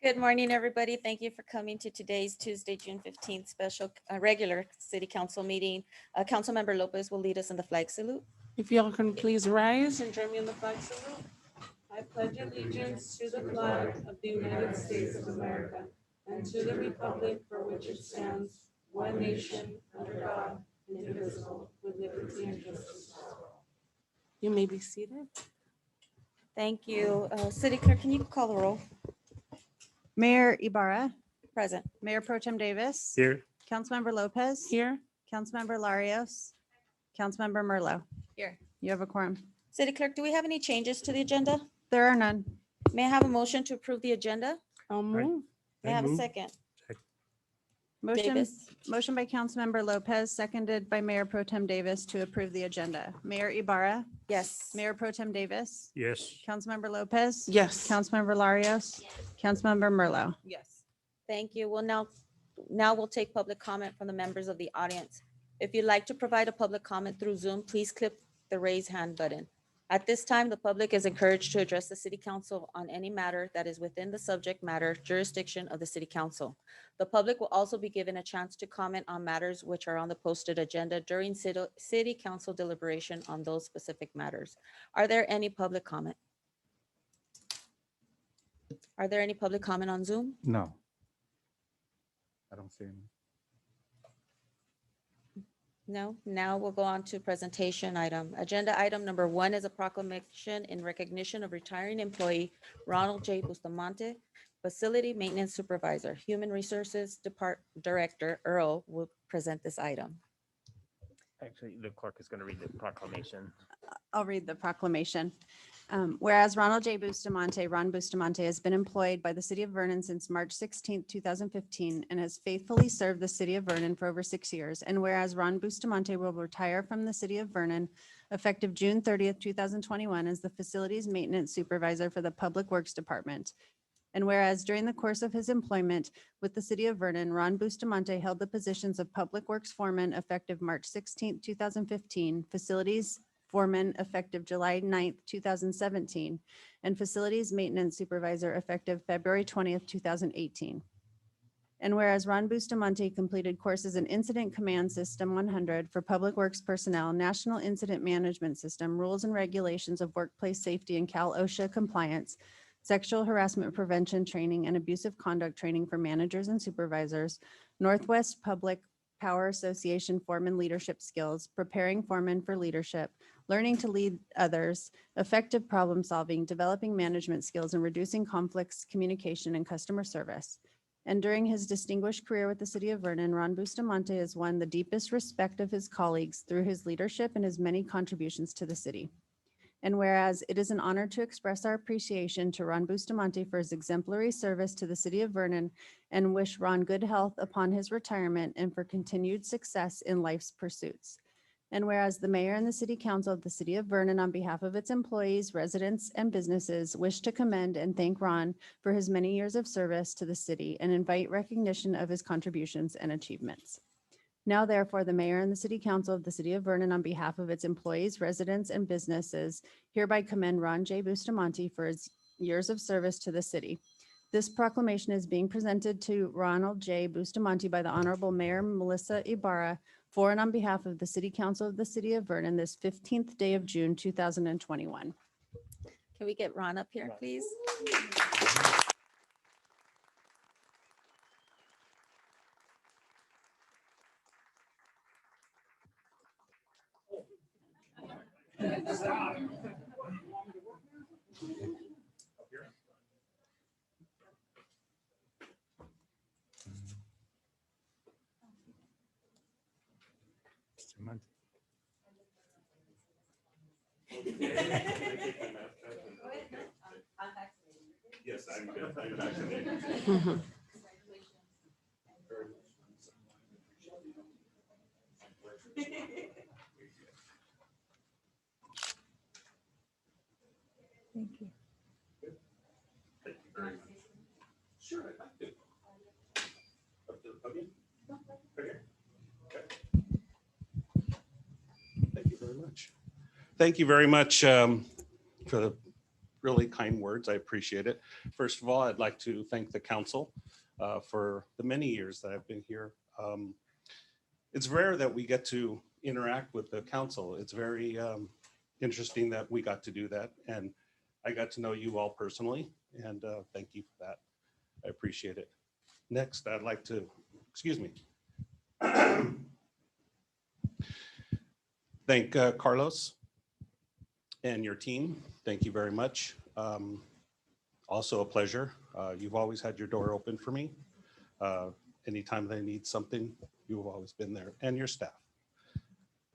Good morning, everybody. Thank you for coming to today's Tuesday, June 15th special regular city council meeting. Councilmember Lopez will lead us in the flag salute. If y'all can please rise and join me in the flag salute. I pledge allegiance to the flag of the United States of America and to the republic for which it stands, one nation, under God, indivisible, with liberty and justice for all. You may be seated. Thank you. City Clerk, can you call the roll? Mayor Ibarra, Present. Mayor Pro Tem Davis. Here. Councilmember Lopez. Here, Councilmember Larios. Councilmember Merlo. Here. You have a quorum. City Clerk, do we have any changes to the agenda? There are none. May I have a motion to approve the agenda? I'll move. May I have a second? Motion, Davis? motion by Councilmember Lopez, seconded by Mayor Pro Tem Davis to approve the agenda. Mayor Ibarra, Yes. Mayor Pro Tem Davis, Yes. Councilmember Lopez. Yes. Councilmember Larios. Councilmember Merlo. Yes. Thank you. Well, now we'll take public comment from the members of the audience. If you'd like to provide a public comment through Zoom, please click the raise hand button. At this time, the public is encouraged to address the city council on any matter that is within the subject matter jurisdiction of the city council. The public will also be given a chance to comment on matters which are on the posted agenda during city council deliberation on those specific matters. Are there any public comment? Are there any public comment on Zoom? No. I don't see any. No. Now we'll go on to presentation item. Agenda item number 1 is a proclamation in recognition of retiring employee Ronald J. Bustamante, Facility Maintenance Supervisor, Human Resources Director Earl will present this item. Actually, the clerk is going to read the proclamation. I'll read the proclamation. Whereas Ronald J. Bustamante, Ron Bustamante, has been employed by the city of Vernon since March 16, 2015, and has faithfully served the city of Vernon for over 6 years. And whereas Ron Bustamante will retire from the city of Vernon effective June 30th, 2021 as the facilities maintenance supervisor for the Public Works Department. And whereas during the course of his employment with the city of Vernon, Ron Bustamante held the positions of Public Works Foreman effective March 16, 2015, Facilities Foreman effective July 9th, 2017, and Facilities Maintenance Supervisor effective February 20th, 2018. And whereas Ron Bustamante completed courses in Incident Command System 100 for Public Works personnel, National Incident Management System, Rules and Regulations of Workplace Safety and Cal OSHA compliance, Sexual Harassment Prevention Training and Abusive Conduct Training for managers and supervisors, Northwest Public Power Association Foreman Leadership Skills, Preparing Foreman for Leadership, Learning to Lead Others, Effective Problem Solving, Developing Management Skills, and Reducing Conflicts, Communication, and Customer Service. And during his distinguished career with the city of Vernon, Ron Bustamante has won the deepest respect of his colleagues through his leadership and his many contributions to the city. And whereas it is an honor to express our appreciation to Ron Bustamante for his exemplary service to the city of Vernon and wish Ron good health upon his retirement and for continued success in life's pursuits. And whereas the mayor and the city council of the city of Vernon, on behalf of its employees, residents, and businesses, wish to commend and thank Ron for his many years of service to the city and invite recognition of his contributions and achievements. Now therefore, the mayor and the city council of the city of Vernon, on behalf of its employees, residents, and businesses, hereby commend Ron J. Bustamante for his years of service to the city. This proclamation is being presented to Ronald J. Bustamante by the Honorable Mayor Melissa Ibarra for and on behalf of the city council of the city of Vernon this 15th day of June, 2021. Can we get Ron up here, please? Yes, I'm vaccinated. Thank you. Thank you very much. Sure, I'd like to. Up to the podium? Okay. Okay. Thank you very much. Thank you very much for the really kind words. I appreciate it. First of all, I'd like to thank the council for the many years that I've been here. It's rare that we get to interact with the council. It's very interesting that we got to do that. And I got to know you all personally, and thank you for that. I appreciate it. Next, I'd like to, excuse me. Thank Carlos and your team. Thank you very much. Also a pleasure. You've always had your door open for me. Anytime that I need something, you've always been there, and your staff.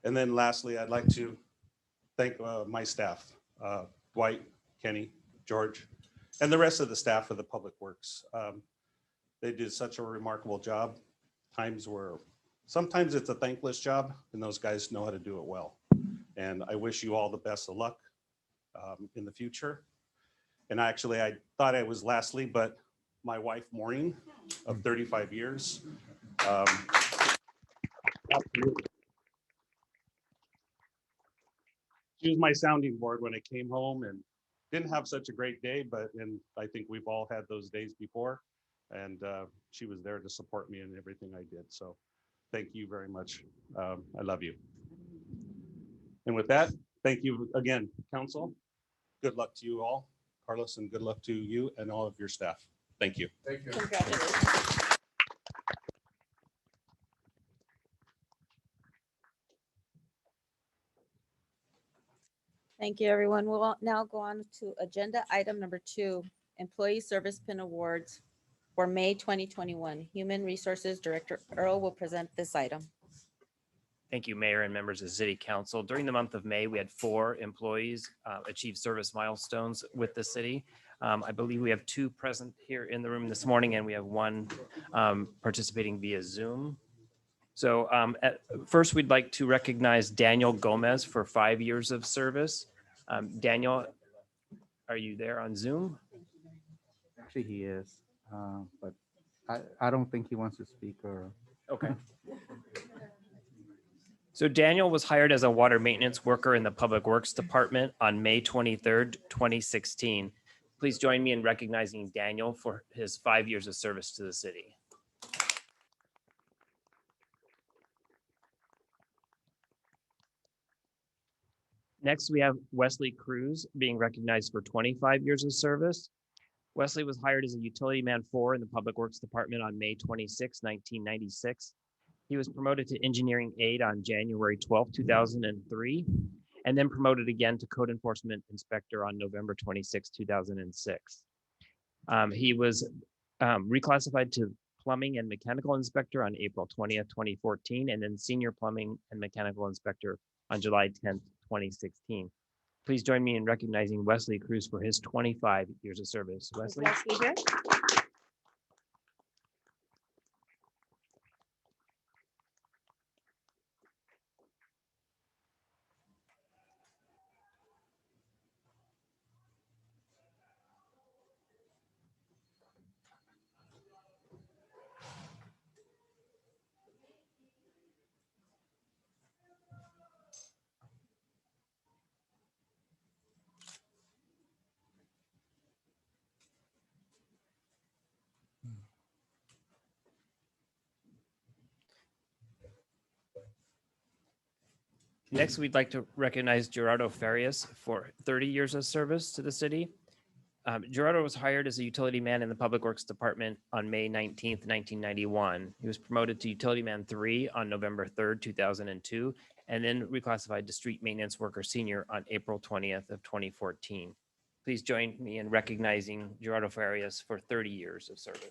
And then lastly, I'd like to thank my staff, Dwight, Kenny, George, and the rest of the staff of the Public Works. They did such a remarkable job. Sometimes it's a thankless job, and those guys know how to do it well. And I wish you all the best of luck in the future. And actually, I thought I was lastly, but my wife, Maureen, of 35 years. She was my sounding board when I came home and didn't have such a great day, and I think we've all had those days before. And she was there to support me in everything I did. So thank you very much. I love you. And with that, thank you again, council. Good luck to you all, Carlos, and good luck to you and all of your staff. Thank you. Thank you. Congratulations. Thank you, everyone. We'll now go on to agenda item number 2, Employee Service Pin Awards for May 2021. Human Resources Director Earl will present this item. Thank you, Mayor and members of the City Council. During the month of May, we had 4 employees achieve service milestones with the city. I believe we have 2 present here in the room this morning, and we have 1 participating via Zoom. So first, we'd like to recognize Daniel Gomez for 5 years of service. Daniel, are you there on Zoom? Actually, he is, but I don't think he wants to speak or. Okay. So Daniel was hired as a water maintenance worker in the Public Works Department on May 23rd, 2016. Please join me in recognizing Daniel for his 5 years of service to the city. Next, we have Wesley Cruz being recognized for 25 years of service. Wesley was hired as a utility man 4 in the Public Works Department on May 26, 1996. He was promoted to engineering aide on January 12, 2003, and then promoted again to code enforcement inspector on November 26, 2006. He was reclassified to plumbing and mechanical inspector on April 20th, 2014, and then senior plumbing and mechanical inspector on July 10th, 2016. Please join me in recognizing Wesley Cruz for his 25 years of service. Is Wesley? Wesley here? Next, we'd like to recognize Gerardo Farias for 30 years of service to the city. Gerardo was hired as a utility man in the Public Works Department on May 19th, 1991. He was promoted to utility man 3 on November 3rd, 2002, and then reclassified to street maintenance worker senior on April 20th of 2014. Please join me in recognizing Gerardo Farias for 30 years of service.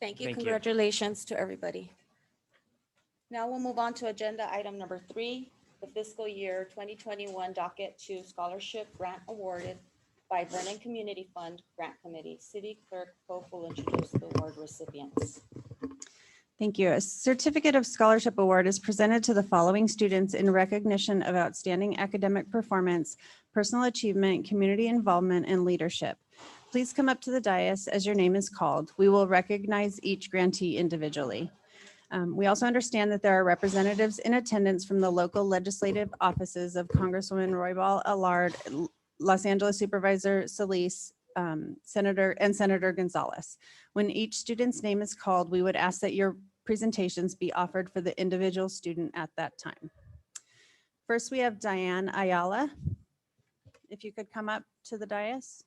Thank you. Thank you. Congratulations to everybody. Now we'll move on to agenda item number 3, the fiscal year 2021 docket 2 scholarship grant awarded by Vernon Community Fund Grant Committee. City Clerk Pope will introduce the award recipients. Thank you. A certificate of scholarship award is presented to the following students in recognition of outstanding academic performance, personal achievement, community involvement, and leadership. Please come up to the dais as your name is called. We will recognize each grantee individually. We also understand that there are representatives in attendance from the local legislative offices of Congresswoman Roybal Allard, Los Angeles Supervisor Solis, Senator Gonzalez. When each student's name is called, we would ask that your presentations be offered for the individual student at that time. First, we have Diane Ayala. If you could come up to the dais.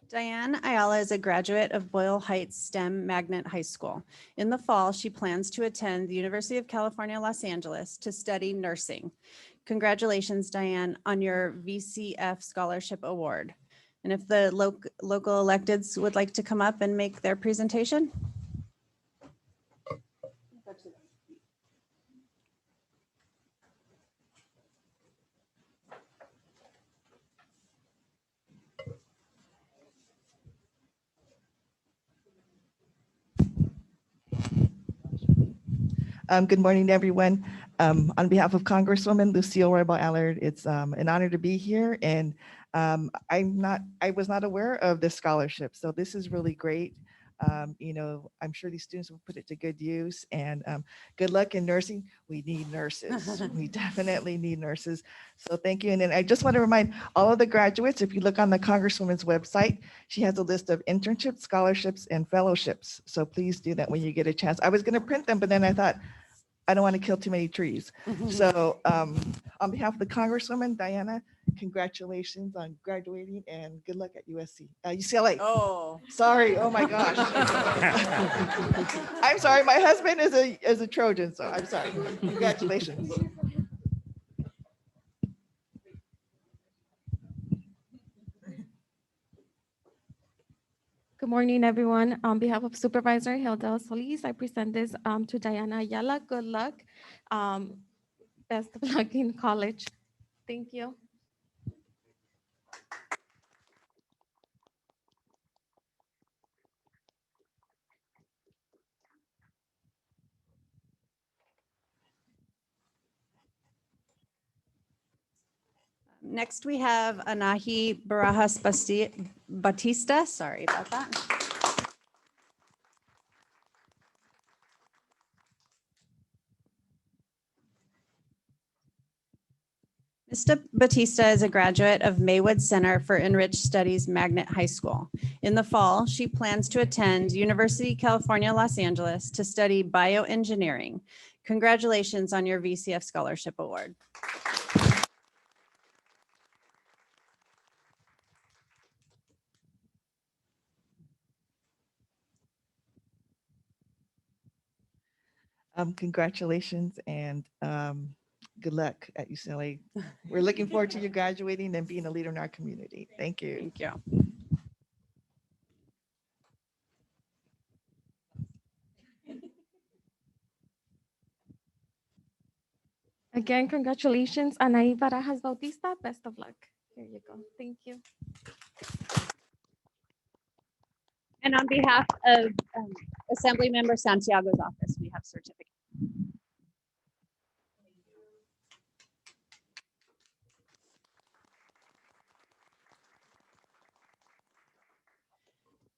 Diane Ayala is a graduate of Boyle Heights STEM Magnet High School. In the fall, she plans to attend the University of California, Los Angeles to study nursing. Congratulations, Diane, on your VCF Scholarship Award. And if the local electeds would like to come up and make their presentation. Good morning, everyone. On behalf of Congresswoman Lucille Roybal Allard, it's an honor to be here, and I was not aware of this scholarship, so this is really great. I'm sure these students will put it to good use, and good luck in nursing. We need nurses. We definitely need nurses. So thank you. And then I just want to remind all of the graduates, if you look on the Congresswoman's website, she has a list of internships, scholarships, and fellowships. So please do that when you get a chance. I was going to print them, but then I thought, I don't want to kill too many trees. So on behalf of the Congresswoman, Diana, congratulations on graduating and good luck at UCLA. Oh. Sorry, oh my gosh. I'm sorry, my husband is a Trojan, so I'm sorry. Congratulations. Good morning, everyone. On behalf of Supervisor Hilda Solis, I present this to Diana Ayala. Good luck. Best of luck in college. Thank you. Next, we have Anahi Barajas Batista. Sorry about that. Mr. Batista is a graduate of Maywood Center for Enriched Studies Magnet High School. In the fall, she plans to attend University of California, Los Angeles to study bioengineering. Congratulations on your VCF Scholarship Award. Congratulations and good luck at UCLA. We're looking forward to you graduating and being a leader in our community. Thank you. Thank you. Again, congratulations, Anaí Barajas Bautista. Best of luck. Here you go. Thank you. And on behalf of Assemblymember Santiago's office, we have certificate.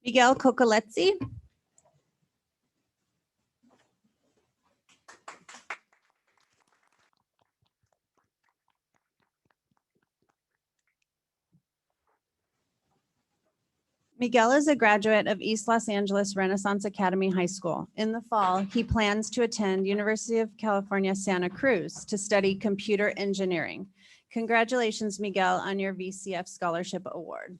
Miguel Cocoletzi. Miguel is a graduate of East Los Angeles Renaissance Academy High School. In the fall, he plans to attend University of California, Santa Cruz to study computer engineering. Congratulations, Miguel, on your VCF Scholarship Award.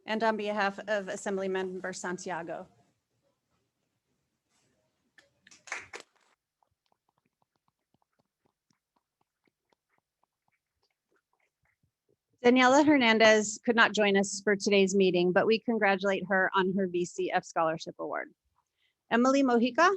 And on behalf of Assemblymember Santiago. Daniela Hernandez could not join us for today's meeting, but we congratulate her on her VCF Scholarship Award. Emily Mojica.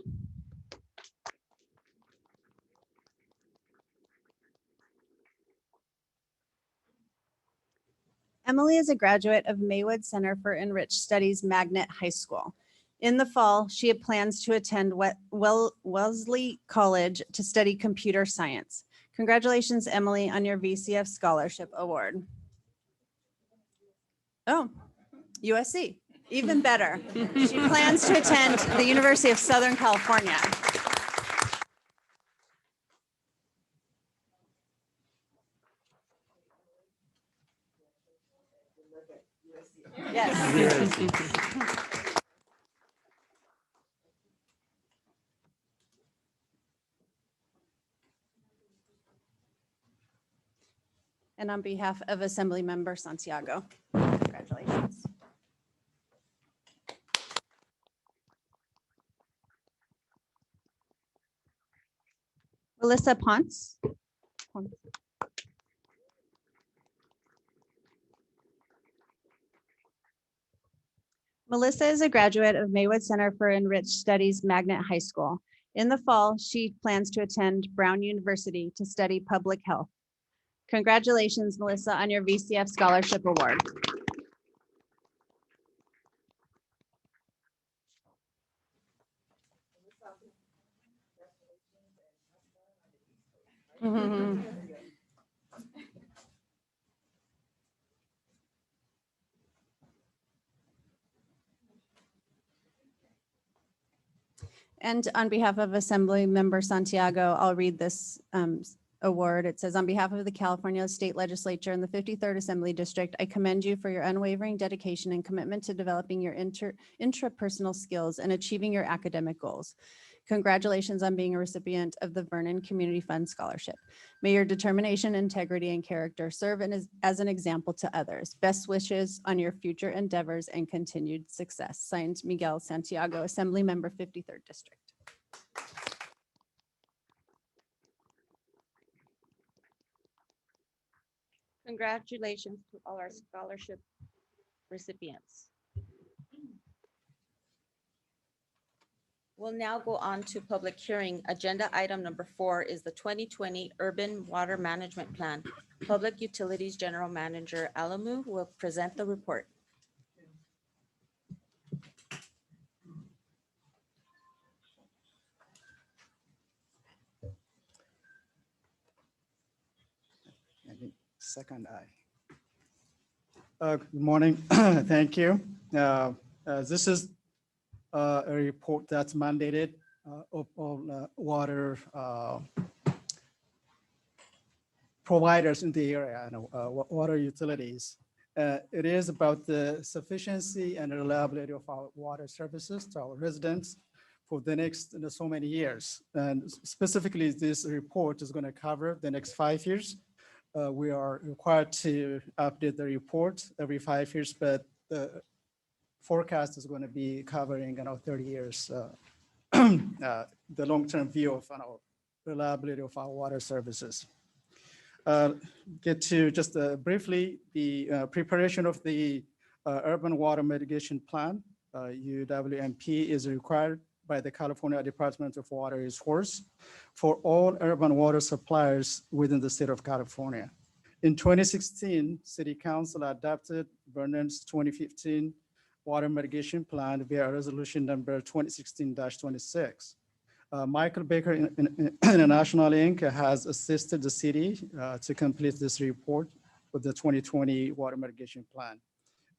Emily is a graduate of Maywood Center for Enriched Studies Magnet High School. In the fall, she plans to attend Wellesley College to study computer science. Congratulations, Emily, on your VCF Scholarship Award. Oh, USC, even better. She plans to attend the University of Southern California. Yes. And on behalf of Assemblymember Santiago, congratulations. Melissa Ponce. Melissa is a graduate of Maywood Center for Enriched Studies Magnet High School. In the fall, she plans to attend Brown University to study public health. Congratulations, Melissa, on your VCF Scholarship Award. And on behalf of Assemblymember Santiago, I'll read this award. It says, on behalf of the California State Legislature and the 53rd Assembly District, I commend you for your unwavering dedication and commitment to developing your intrapersonal skills and achieving your academic goals. Congratulations on being a recipient of the Vernon Community Fund Scholarship. May your determination, integrity, and character serve as an example to others. Best wishes on your future endeavors and continued success. Signed, Miguel Santiago, Assembly Member 53rd District. Congratulations to all our scholarship recipients. We'll now go on to public hearing. Agenda item number 4 is the 2020 Urban Water Management Plan. Public Utilities General Manager Alamu will present the report. Second eye. Good morning. Thank you. This is a report that's mandated of all water providers in the area, water utilities. It is about the sufficiency and reliability of our water services to our residents for the next so many years. And specifically, this report is going to cover the next 5 years. We are required to update the report every 5 years, but the forecast is going to be covering 30 years, the long-term view of reliability of our water services. Get to just briefly the preparation of the Urban Water Mitigation Plan. UWMP is required by the California Department of Water Resources for all urban water suppliers within the state of California. In 2016, City Council adopted Vernon's 2015 Water Mitigation Plan via resolution number 2016-26. Michael Baker International Inc. has assisted the city to complete this report with the 2020 Water Mitigation Plan,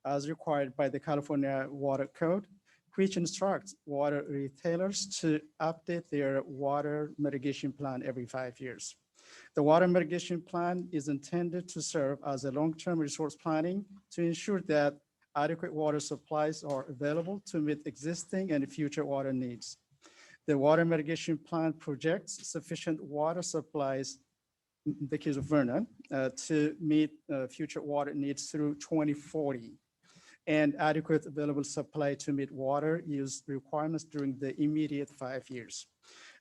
as required by the California Water Code, which instructs water retailers to update their water mitigation plan every 5 years. The water mitigation plan is intended to serve as a long-term resource planning to ensure that Adequate water supplies are available to meet existing and future water needs. The water mitigation plan projects sufficient water supplies, in the case of Vernon, to meet future water needs through 2040, and adequate available supply to meet water use requirements during the immediate 5 years.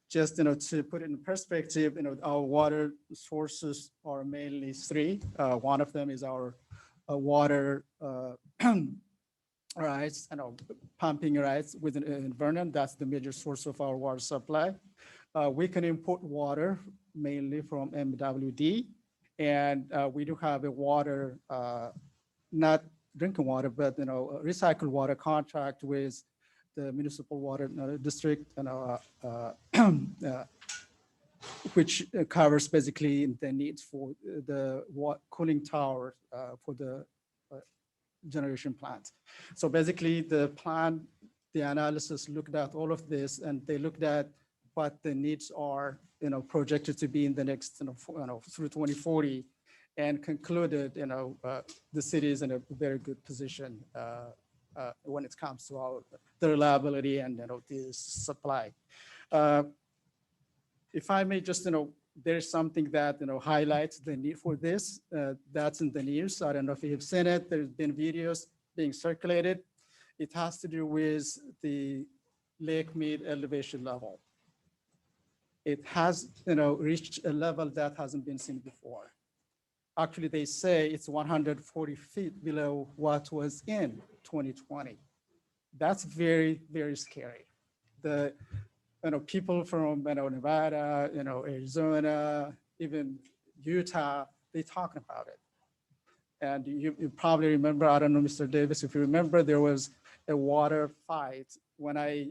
Just, to put it in perspective, our water sources are mainly three. One of them is our water rights, pumping rights within in Vernon. That's the major source of our water supply. We can import water mainly from MWD, and we do have a water, not drinking water, but a recycled water contract with the municipal water district, which covers basically the needs for the cooling tower for the generation plant. So basically the plan, the analysis looked at all of this, and they looked at what the needs are, projected to be in the next, through 2040, and concluded, the city is in a very good position when it comes to the reliability and, the supply. If I may just, there's something that, highlights the need for this. That's in the news. I don't know if you've seen it. There's been videos being circulated. It has to do with the Lake Mead elevation level. It has, reached a level that hasn't been seen before. Actually, they say it's 140 feet below what was in 2020. That's very, very scary. The people from Nevada, Arizona, even Utah, they talking about it. And you probably remember, I don't know, Mr. Davis, if you remember, there was a water fight when I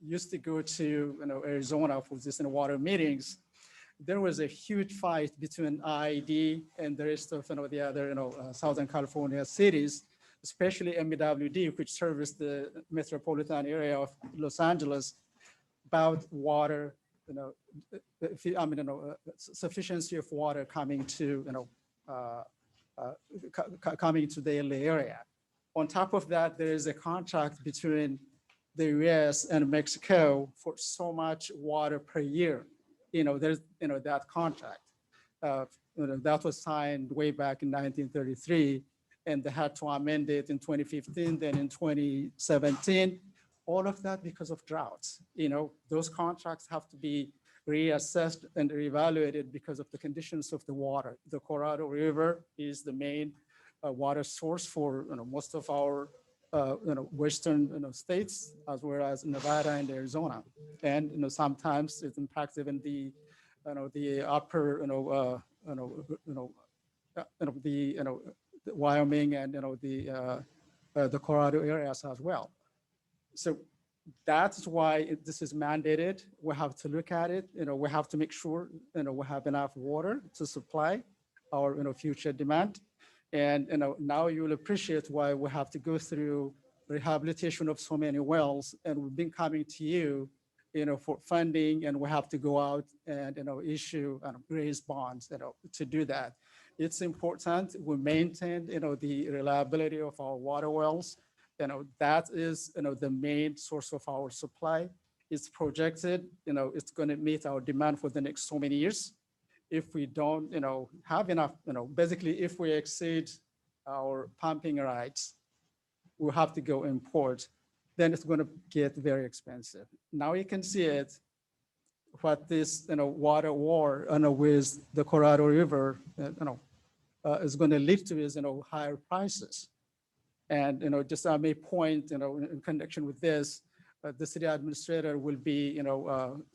used to go to Arizona for this water meetings. There was a huge fight between IID and the rest of the other Southern California cities, especially MWD, which serves the metropolitan area of Los Angeles, about water, sufficiency of water coming to coming to the LA area. On top of that, there is a contract between the US and Mexico for so much water per year. There's that contract. That was signed way back in 1933, and they had to amend it in 2015, then in 2017. All of that because of droughts. Those contracts have to be reassessed and reevaluated because of the conditions of the water. The Colorado River is the main water source for most of our western states, as well as Nevada and Arizona. And sometimes it impacts even the upper the Wyoming and the Colorado areas as well. So that's why this is mandated. We have to look at it. We have to make sure we have enough water to supply our future demand. And now you will appreciate why we have to go through rehabilitation of so many wells. And we've been coming to you, for funding, and we have to go out and issue and raise bonds, to do that. It's important we maintain the reliability of our water wells. That is the main source of our supply. It's projected, it's going to meet our demand for the next so many years. If we don't have enough, basically if we exceed our pumping rights, we'll have to go import. Then it's going to get very expensive. Now you can see it, what this water war with the Colorado River is going to lead to is higher prices. And just I may point in connection with this, the city administrator will be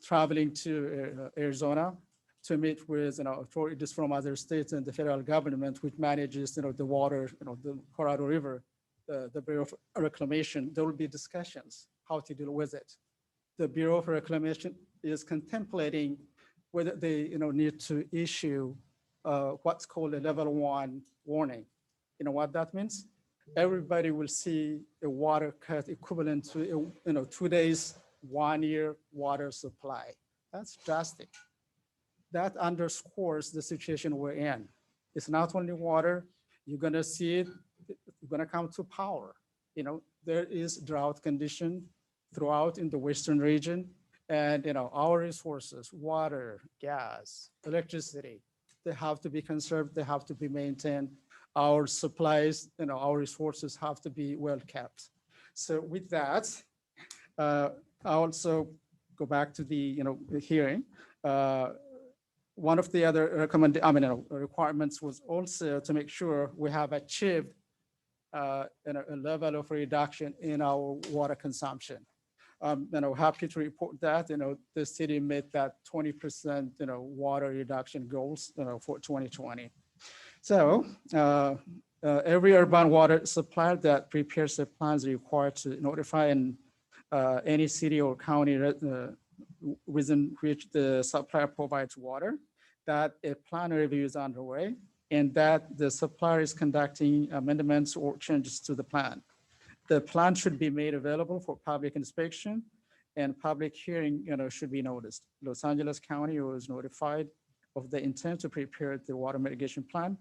traveling to Arizona to meet with authorities from other states and the federal government, which manages the water, the Colorado River, the Bureau of Reclamation. There will be discussions how to deal with it. The Bureau of Reclamation is contemplating whether they need to issue what's called a level 1 warning. You know what that means? Everybody will see a water cut equivalent to 2 days, 1 year water supply. That's drastic. That underscores the situation we're in. It's not only water. You're going to see it when it comes to power, there is drought condition throughout in the western region. And, our resources, water, gas, electricity, they have to be conserved, they have to be maintained. Our supplies, our resources have to be well kept. So with that, I also go back to the hearing. One of the other requirements was also to make sure we have achieved a level of reduction in our water consumption. Happy to report that the city met that 20% water reduction goals for 2020. So every urban water supplier that prepares the plans required to notify any city or county within which the supplier provides water, that a plan review is underway and that the supplier is conducting amendments or changes to the plan. The plan should be made available for public inspection and public hearing should be noticed. Los Angeles County was notified of the intent to prepare the water mitigation plan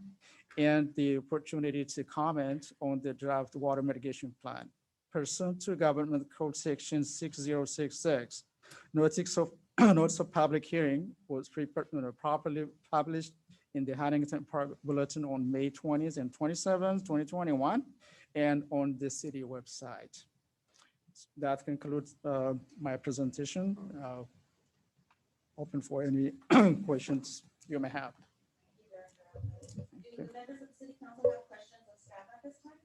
and the opportunity to comment on the draft water mitigation plan. Pursuant to Government Code Section 6066, notice of public hearing was properly published in the Huntington Park Bulletin on May 20th and 27th, 2021, and on the city website. That concludes my presentation. Open for any questions you may have. Do the members of the city council have questions of staff at this time?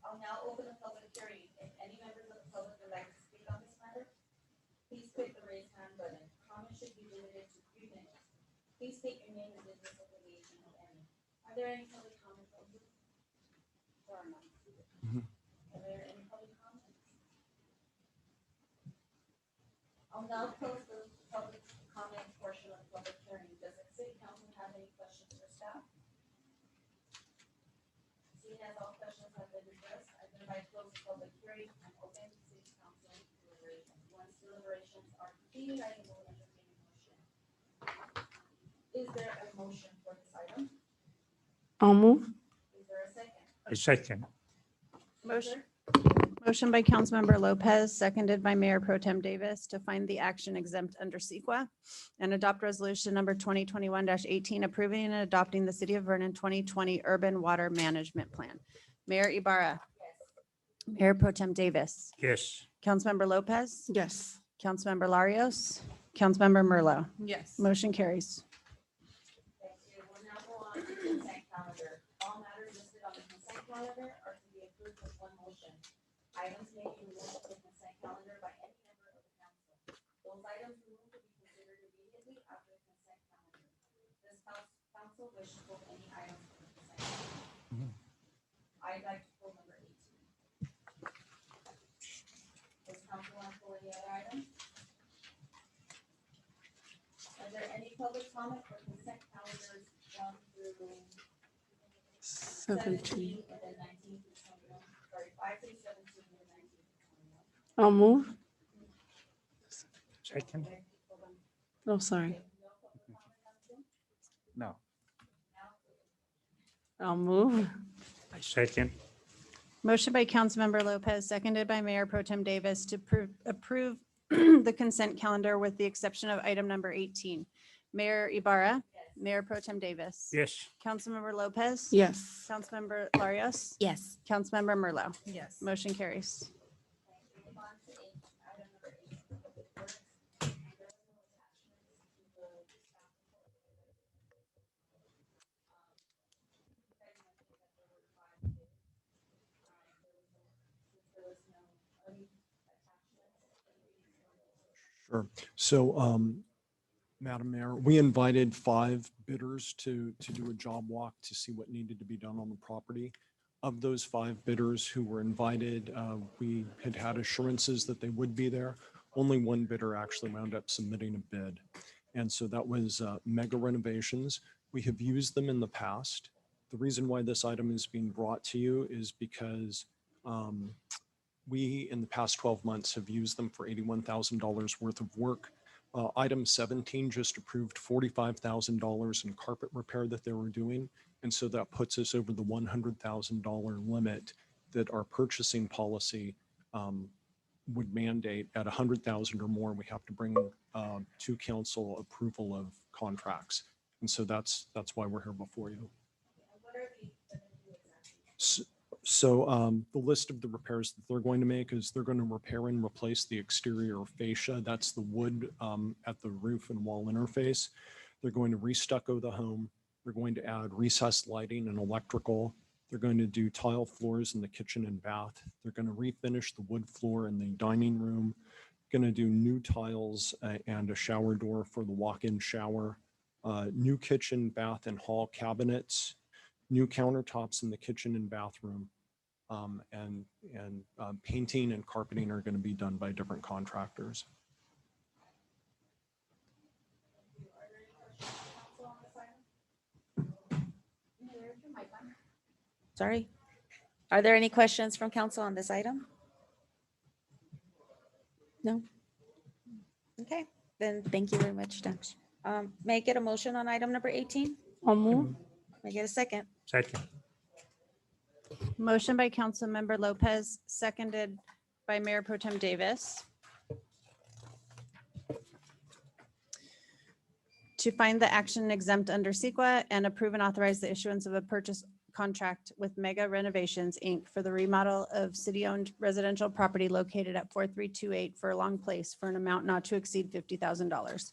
I'll now open the public hearing. If any members of the public would like to speak on this matter, please click the raise hand button. Comments should be limited to 3 minutes. Please state your name and business affiliation, if any. Are there any public comments? There are none. Are there any public comments? I'll now close the public comment portion of the public hearing. Does the city council have any questions for staff? Seeing as all questions have been addressed, I thereby close the public hearing and open the city council deliberations. Once deliberations are completed, I will entertain a motion. Is there a motion for this item? I'll move. Is there a second? I second. Motion by Councilmember Lopez, seconded by Mayor Pro Tem Davis to find the action exempt under CEQA and adopt resolution number 2021-18 approving and adopting the City of Vernon 2020 Urban Water Management Plan. Mayor Ibarra. Mayor Pro Tem Davis. Yes. Councilmember Lopez. Yes. Councilmember Larios. Councilmember Merlo. Yes. Motion carries. Thank you. We'll now go on to the consent calendar. All matters listed on the consent calendar are to be approved with one motion. Items may be removed from the consent calendar by any member of the council. Those items removed will be considered immediately after the consent calendar. This council wishes to pull any items from the consent calendar. I'd like to pull number 18. Does council want to pull any other items? Are there any public comment for consent calendars 1 through 17 and then 19 through 21? Sorry, 5 through 17 and 19 through 21. I'll move. Second. Oh, sorry. No. I'll move. I second. Motion by Councilmember Lopez, seconded by Mayor Pro Tem Davis to approve the consent calendar with the exception of item number 18. Mayor Ibarra. Mayor Pro Tem Davis. Yes. Councilmember Lopez. Yes. Councilmember Larios. Yes. Councilmember Merlo. Yes. Motion carries. Move on to item number 8, public works. There was no attachments to the staff report. There was no, there was no attachments. Sure. So, Madam Mayor, we invited 5 bidders to do a job walk to see what needed to be done on the property. Of those 5 bidders who were invited, we had assurances that they would be there. Only 1 bidder actually wound up submitting a bid. And so that was Mega Renovations. We have used them in the past. The reason why this item is being brought to you is because we, in the past 12 months, have used them for $81,000 worth of work. Item 17 just approved $45,000 in carpet repair that they were doing. And so that puts us over the $100,000 limit that our purchasing policy would mandate. At 100,000 or more, we have to bring to council approval of contracts. And so that's why we're here before you. So the list of the repairs that they're going to make is they're going to repair and replace the exterior fascia. That's the wood at the roof and wall interface. They're going to restucco the home. They're going to add recessed lighting and electrical. They're going to do tile floors in the kitchen and bath. They're going to refinish the wood floor in the dining room. Going to do new tiles and a shower door for the walk-in shower. New kitchen, bath, and hall cabinets. New countertops in the kitchen and bathroom. And painting and carpeting are going to be done by different contractors. Sorry. Are there any questions from council on this item? No? Okay, then thank you very much, Dan. May I get a motion on item number 18? I'll move. May I get a second? Second. Motion by Councilmember Lopez, seconded by Mayor Pro Tem Davis. To find the action exempt under CEQA and approve and authorize the issuance of a purchase contract with Mega Renovations, Inc. for the remodel of city-owned residential property located at 4328 Furlong Place for an amount not to exceed $50,000.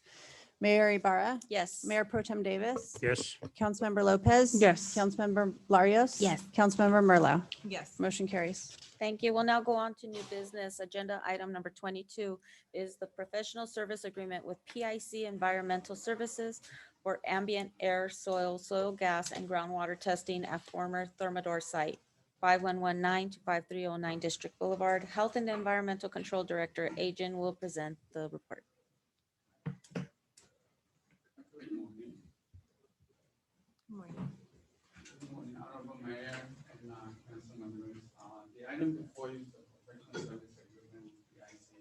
Mayor Ibarra, Yes. Mayor Pro Tem Davis, Yes. Councilmember Lopez. Yes. Councilmember Larios. Yes. Councilmember Merlo. Yes. Motion carries. Thank you. We'll now go on to new business. Agenda item number 22 is the professional service agreement with PIC Environmental Services for ambient air, soil, gas, and groundwater testing at former Thermador site, 5119 to 5309 District Boulevard. Health and Environmental Control Director Ajin will present the report. Good morning, Honorable Mayor and council members. The item before you is the professional service agreement with PIC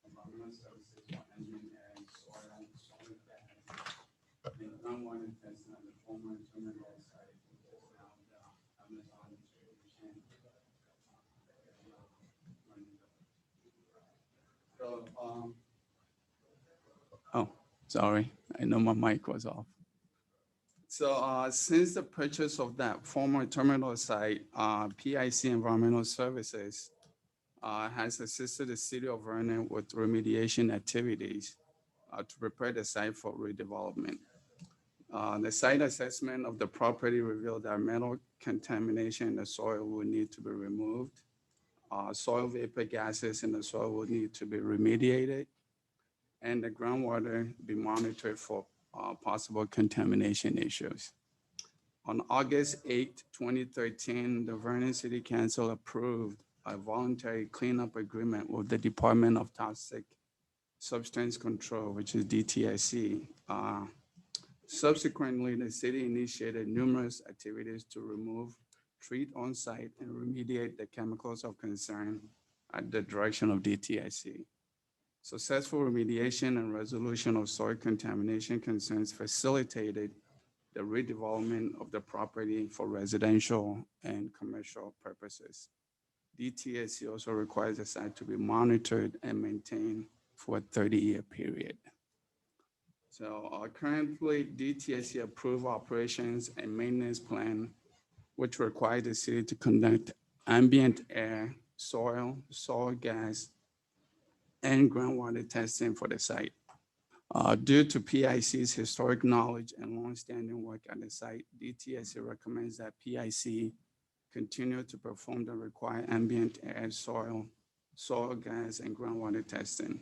Environmental Services for ambient air, soil, gas, and groundwater testing at the former terminal site, which is now the Amazon distribution. Oh, sorry, I know my mic was off. So since the purchase of that former terminal site, PIC Environmental Services has assisted the city of Vernon with remediation activities to prepare the site for redevelopment. The site assessment of the property revealed that metal contamination in the soil will need to be removed. Soil vapor gases in the soil will need to be remediated, and the groundwater be monitored for possible contamination issues. On August 8, 2013, the Vernon City Council approved a voluntary cleanup agreement with the Department of Toxic Substance Control, which is DTSC. Subsequently, the city initiated numerous activities to remove, treat on-site, and remediate the chemicals of concern at the direction of DTSC. Successful remediation and resolution of soil contamination concerns facilitated the redevelopment of the property for residential and commercial purposes. DTSC also requires the site to be monitored and maintained for a 30-year period. So currently, DTSC approved operations and maintenance plan, which require the city to conduct ambient air, soil gas, and groundwater testing for the site. Due to PIC's historic knowledge and longstanding work at the site, DTSC recommends that PIC continue to perform the required ambient air, soil gas, and groundwater testing.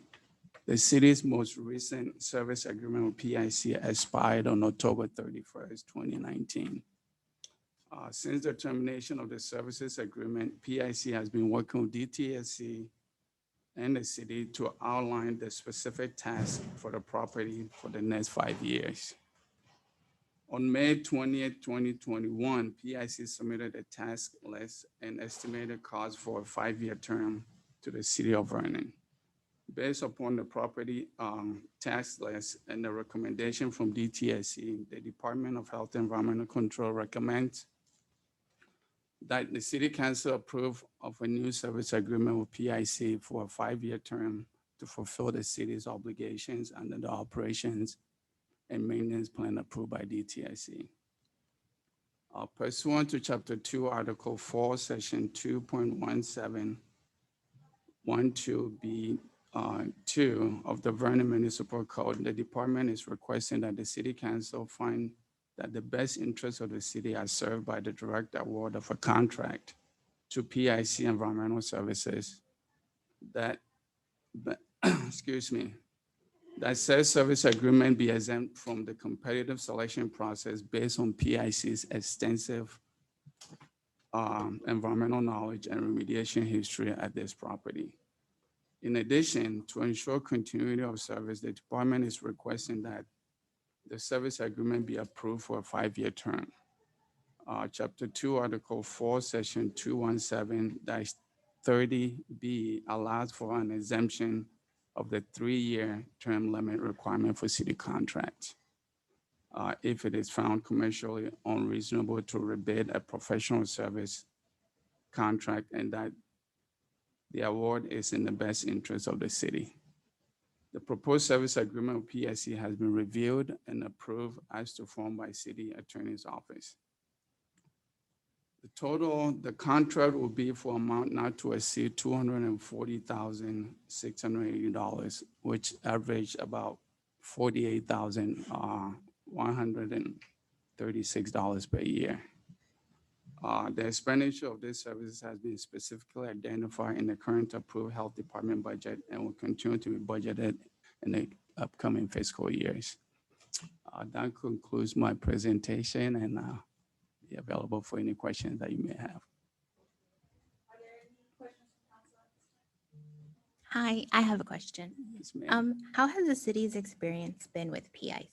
The city's most recent service agreement with PIC expired on October 31st, 2019. Since the termination of the services agreement, PIC has been working with DTSC and the city to outline the specific tasks for the property for the next 5 years. On May 20th, 2021, PIC submitted a task list and estimated cost for a 5-year term to the city of Vernon. Based upon the property tax list and the recommendation from DTSC, the Department of Health and Environmental Control recommends that the city council approve of a new service agreement with PIC for a 5-year term to fulfill the city's obligations under the operations and maintenance plan approved by DTSC. Pursuant to Chapter 2, Article 4, Section 2.1712B 2 of the Vernon Municipal Code, the department is requesting that the city council find that the best interests of the city are served by the direct award of a contract to PIC Environmental Services that, excuse me, that says service agreement be exempt from the competitive selection process based on PIC's extensive environmental knowledge and remediation history at this property. In addition, to ensure continuity of service, the department is requesting that the service agreement be approved for a 5-year term. Chapter 2, Article 4, Section 217-30B allows for an exemption of the 3-year term limit requirement for city contracts. If it is found commercially unreasonable to rebid a professional service contract and that the award is in the best interest of the city. The proposed service agreement with PSC has been reviewed and approved as to form by City Attorney's Office. The contract will be for amount not to exceed $240,680, which average about $48,136 per year. The expenditure of this service has been specifically identified in the current approved health department budget and will continue to be budgeted in the upcoming fiscal years. That concludes my presentation, and be available for any questions that you may have. Hi, I have a question. Yes, ma'am. How has the city's experience been with PIC?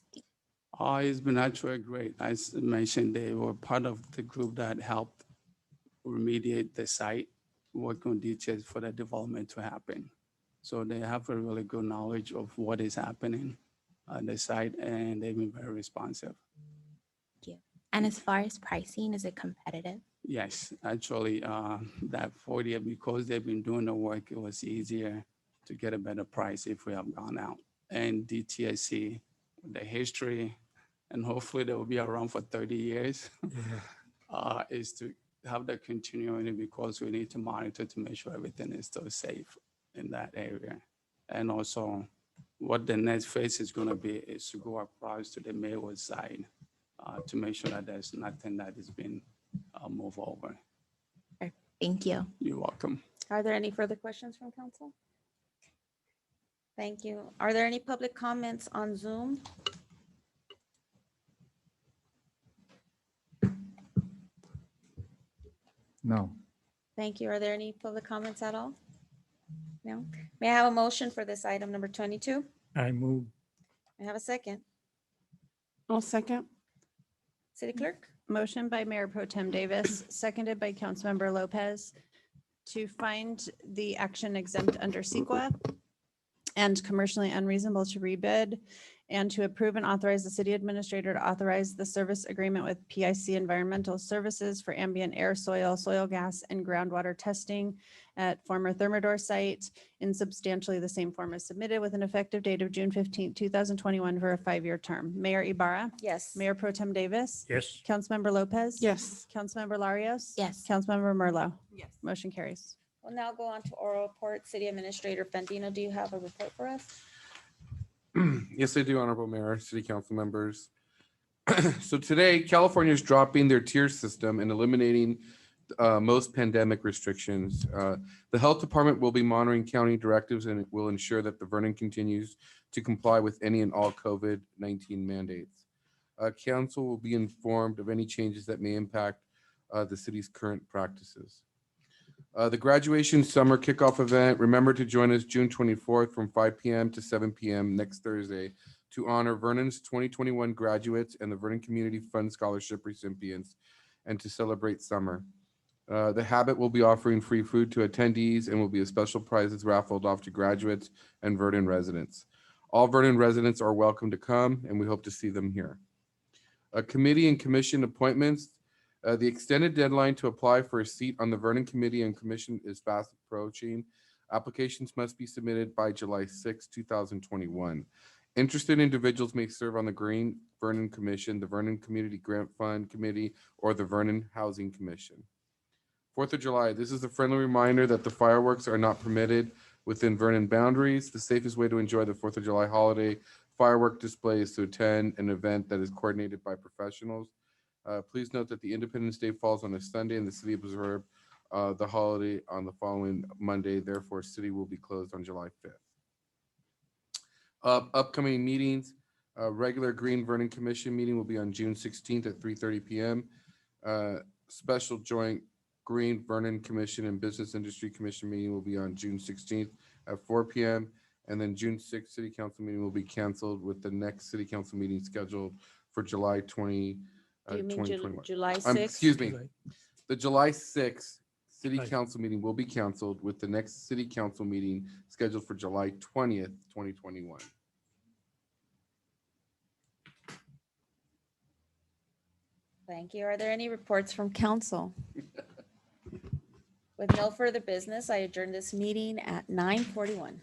It's been actually great. As mentioned, they were part of the group that helped remediate the site, work on details for the development to happen. So they have a really good knowledge of what is happening on the site, and they've been very responsive. Thank you. And as far as pricing, is it competitive? Yes, actually, that 40, because they've been doing the work, it was easier to get a better price if we have gone out. And DTSC, the history, and hopefully they will be around for 30 years, is to have the continuity, because we need to monitor to make sure everything is still safe in that area. And also what the next phase is going to be is to go across to the Maywood side to make sure that there's nothing that is being moved over. Thank you. You're welcome. Are there any further questions from council? Thank you. Are there any public comments on Zoom? No. Thank you. Are there any public comments at all? No. May I have a motion for this item number 22? I move. May I have a second? I'll second. City Clerk? Motion by Mayor Pro Tem Davis, seconded by Councilmember Lopez, to find the action exempt under CEQA and commercially unreasonable to rebid, and to approve and authorize the city administrator to authorize the service agreement with PIC Environmental Services for ambient air, soil gas, and groundwater testing at former Thermador site in substantially the same form as submitted, with an effective date of June 15, 2021 for a 5-year term. Mayor Ibarra? Yes. Mayor Pro Tem Davis? Yes. Councilmember Lopez? Yes. Councilmember Larios? Yes. Councilmember Merlot? Yes. Motion carries. We'll now go on to oral report. City Administrator Fandino, do you have a report for us? Yes, I do, Honorable Mayor, City Council members. So today, California is dropping their tier system and eliminating most pandemic restrictions. The Health Department will be monitoring county directives, and it will ensure that the Vernon continues to comply with any and all COVID-19 mandates. Council will be informed of any changes that may impact the city's current practices. The graduation summer kickoff event, remember to join us June 24th from 5 p.m. to 7 p.m. next Thursday to honor Vernon's 2021 graduates and the Vernon Community Fund Scholarship recipients and to celebrate summer. The Habit will be offering free food to attendees and will be a special prizes raffled off to graduates and Vernon residents. All Vernon residents are welcome to come, and we hope to see them here. Committee and commission appointments. The extended deadline to apply for a seat on the Vernon Committee and Commission is fast approaching. Applications must be submitted by July 6, 2021. Interested individuals may serve on the Green Vernon Commission, the Vernon Community Grant Fund Committee, or the Vernon Housing Commission. 4th of July, this is a friendly reminder that the fireworks are not permitted within Vernon boundaries. The safest way to enjoy the 4th of July holiday firework display is to attend an event that is coordinated by professionals. Please note that the Independence Day falls on a Sunday and the city observed the holiday on the following Monday. Therefore, city will be closed on July 5th. Upcoming meetings, regular Green Vernon Commission meeting will be on June 16th at 3:30 p.m. Special joint Green Vernon Commission and Business Industry Commission meeting will be on June 16th at 4 p.m. And then June 6th City Council meeting will be canceled with the next City Council meeting scheduled for July 20. Do you mean 2021. July 6th? Excuse me. The July 6th City Right. Council meeting will be canceled with the next City Council meeting scheduled for July 20th, 2021. Thank you. Are there any reports from council? With no further business, I adjourn this meeting at 9:41.